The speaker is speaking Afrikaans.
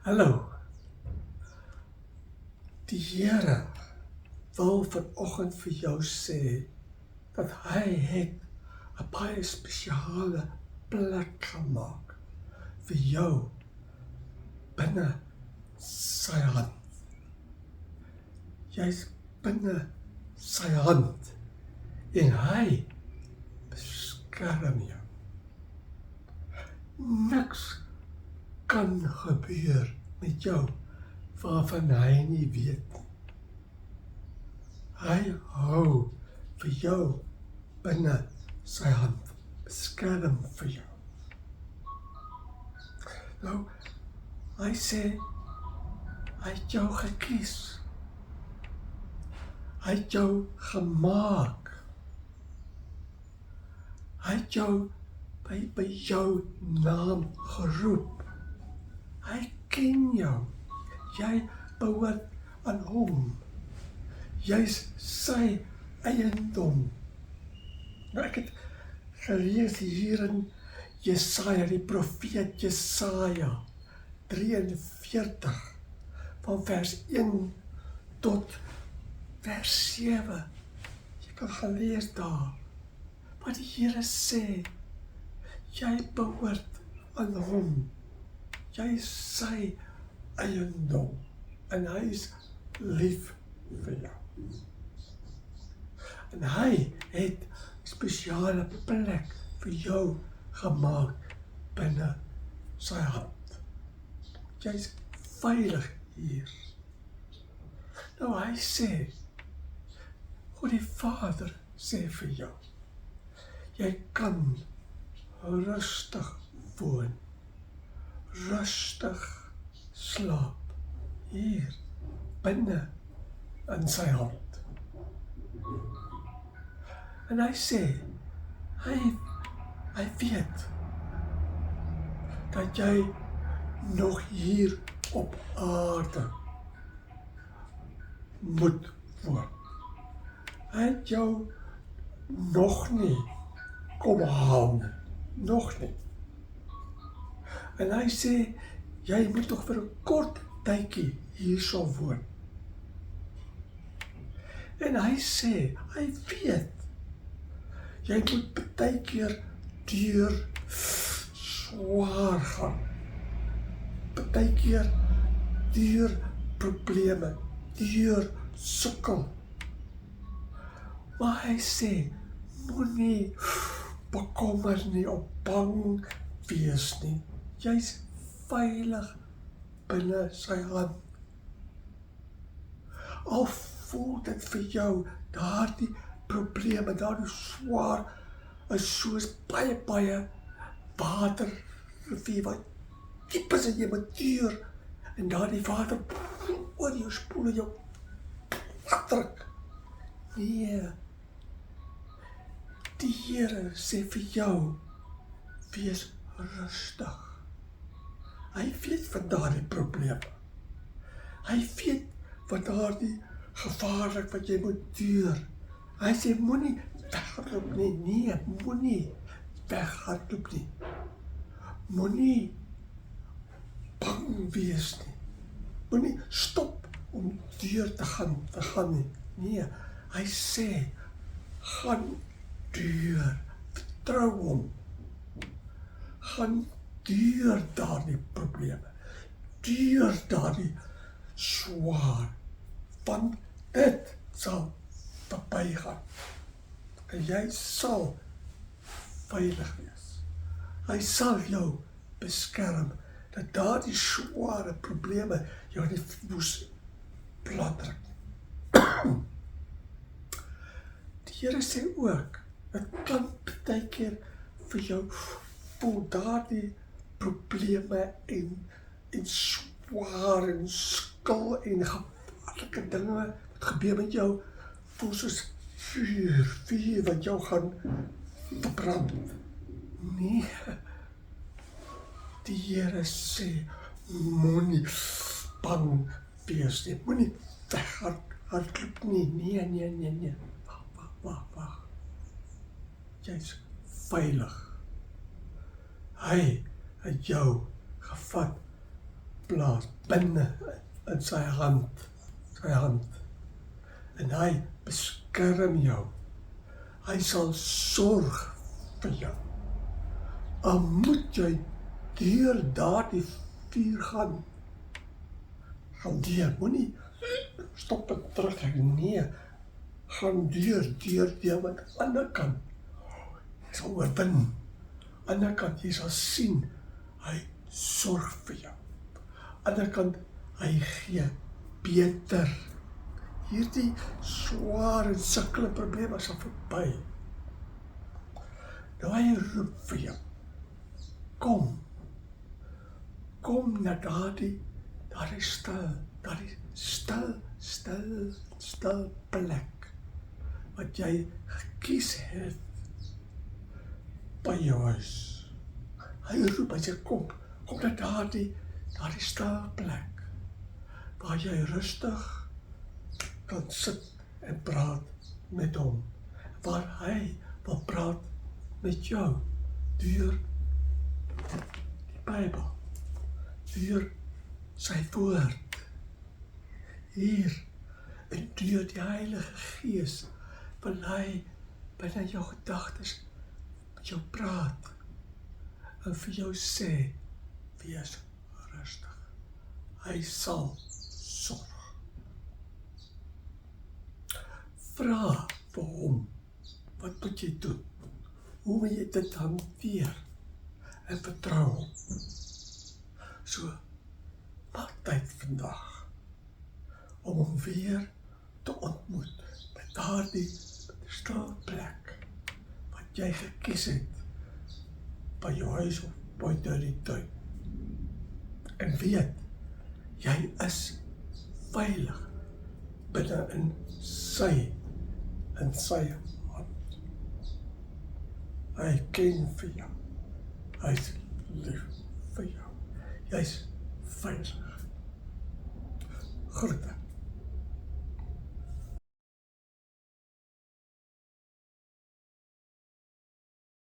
Hallo, die Here wil vanoggend vir jou sê dat hy het 'n baie spesiale plek gemaak vir jou binne sy hand. Jy's binne sy hand en hy beskerm jou. Niks kan gebeur met jou waarvan hy nie weet nie. Hy hou vir jou binne sy hand, beskerm vir jou. Nou, hy sê, hy het jou gekies. Hy het jou gemaak. Hy het jou by jou naam geroep. Hy ken jou. Jy behoort aan hom. Jy's sy eiendom. Nou ek het gelees hier in Jesaja, die profeet Jesaja 43 van vers 1 tot vers 7. Jy kan gaan lees daar wat die Here sê. Jy behoort aan hom. Jy is sy eiendom en hy is lief vir jou. En hy het 'n spesiale plek vir jou gemaak binne sy hand. Jy's veilig hier. Nou hy sê, God die Vader sê vir jou, jy kan rustig woon, rustig slaap, hier, binne in sy hand. En hy sê, hy weet, dat jy nog hier op aarde moet woon. Hy het jou nog nie kom haal nie, nog nie. En hy sê, jy moet toch vir 'n kort tydjie hier sal woon. En hy sê, hy weet, jy moet baie keer deur swaar gaan. Baie keer deur probleme, deur sukkel. Maar hy sê, moenie bekommer nie, of bang wees nie. Jy's veilig binne sy hand. Al voel dit vir jou, daardie probleme, daardie swaar, is soos baie waterrivier wat diep is in jy moet deur, en daardie water oor jou spoel en jou afdruk. Nee, die Here sê vir jou, wees rustig. Hy weet van daardie probleme. Hy weet van daardie gevaarlik wat jy moet deur. Hy sê, moenie weghardloop nie, nee, moenie weghardloop nie. Moenie bang wees nie. Moenie stop om deur te gaan nie. Nee, hy sê, gaan deur, vertrou hom. Gaan deur daardie probleme, deur daardie swaar, want dit sal verbygaan. En jy sal veilig wees. Hy sal jou beskerm, dat daardie sware probleme jou nie moes platdruk. Die Here sê ook, dit kan baie keer vir jou voel daardie probleme en swaar en skil en gevaarlike dinge wat gebeur met jou, voel soos vuur wat jou gaan verbrand. Nee, die Here sê, moenie bang wees nie, moenie weghardloop nie, nee, wag, jy's veilig. Hy het jou gevat plaas binne in sy hand, en hy beskerm jou. Hy sal sorg vir jou. Al moet jy deur daardie vuur gaan deur, moenie stop en terug, nee, gaan deur, want aan die ander kant, jy sal oorwin, aan die ander kant, jy sal sien, hy sorg vir jou, aan die ander kant, hy gee beter, hierdie swaar en sukkelende probleme sal verby, nou hy roep vir jou, kom na daardie stil plek, wat jy gekies het, by jou huis. Hy roep, hy sê, kom na daardie stil plek, waar jy rustig kan sit en praat met hom, waar hy wil praat met jou, deur die Bybel, deur sy woord, hier, en deur die Heilige Gees, wil hy binne jou gedagtes met jou praat, en vir jou sê, wees rustig, hy sal sorg. Vra vir hom, wat moet jy doen? Hoe moet jy dit hanteer? En vertrou hom. So, maak tyd vandag, om hom weer te ontmoet, by daardie stil plek, wat jy gekies het, by jou huis of buite die tuin. En weet, jy is veilig, binne in sy hand. Hy ken vir jou, hy is lief vir jou, jy is veilig. Groete.